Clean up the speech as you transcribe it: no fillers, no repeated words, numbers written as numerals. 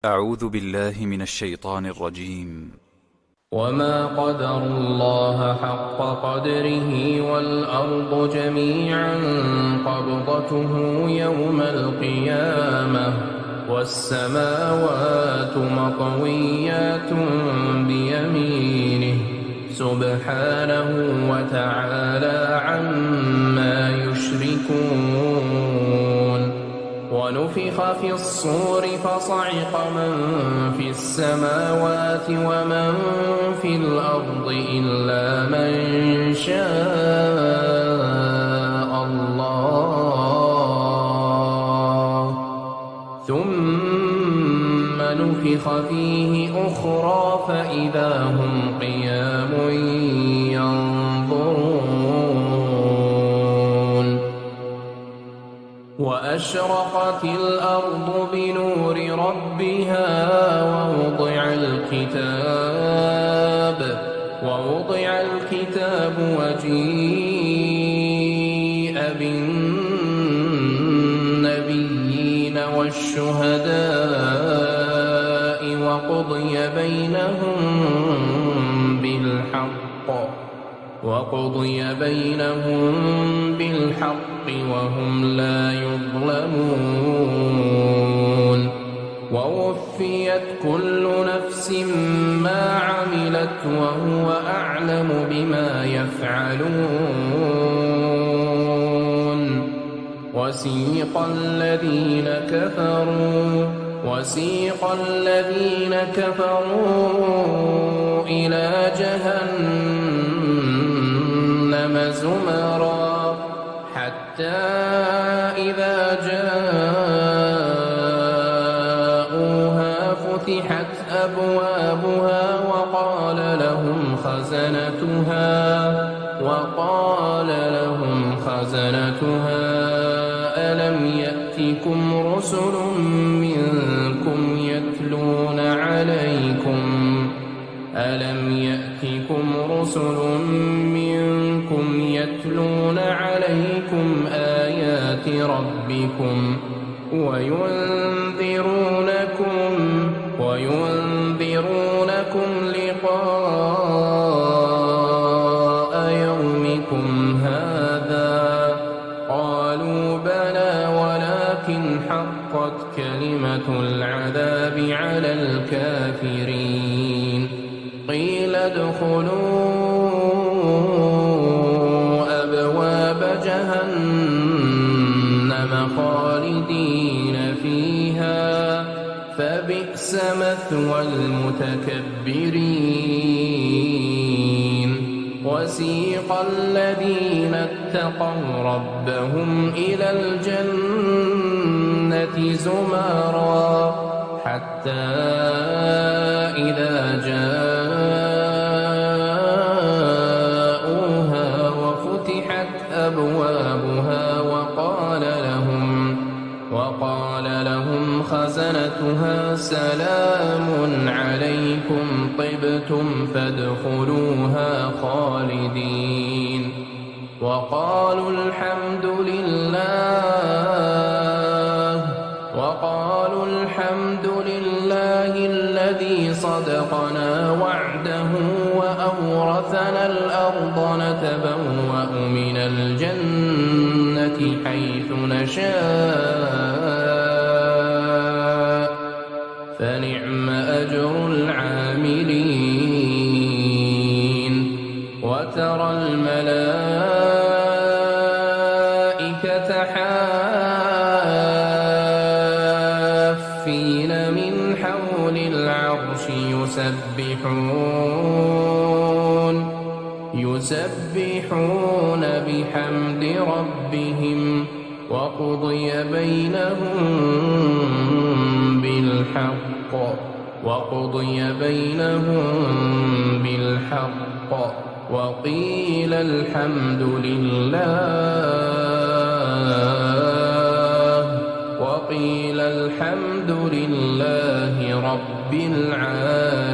أعوذ بالله من الشيطان الرجيم. وما قدروا الله حق قدره والأرض جميعا قبضته يوم القيامة والسماوات مطويات بيمينه سبحانه وتعالى عما يشركون. ونفخ في الصور فصعق من في السماوات ومن في الأرض إلا من شاء الله ثم نفخ فيه أخرى فإذا هم قيام ينظرون. وأشرقت الأرض بنور ربها ووضع الكتاب وجيء بالنبيين والشهداء وقضي بينهم بالحق وهم لا يظلمون. ووفيت كل نفس ما عملت وهو أعلم بما يفعلون. وسيق الذين كفروا إلى جهنم زمرا حتى إذا جاءوها فتحت أبوابها وقال لهم خزنتها ألم يأتكم رسل منكم يتلون عليكم آيات ربكم وينذرونكم لقاء يومكم هذا؟ قالوا بلى ولكن حقت كلمة العذاب على الكافرين. قيل ادخلوا أبواب جهنم خالدين فيها فبئس مثوى المتكبرين. وسيق الذين اتقوا ربهم إلى الجنة زمرا حتى إذا جاءوها وفتحت أبوابها وقال لهم خزنتها سلام عليكم طبتم فادخلوها خالدين. وقالوا الحمد لله الذي صدقنا وعده وأورثنا الأرض نتبوأ من الجنة حيث نشاء فنعم أجر العاملين. وترى الملائكة حافين من حول العرش يسبحون بحمد ربهم وقضي بينهم بالحق وقيل الحمد لله رب العالمين.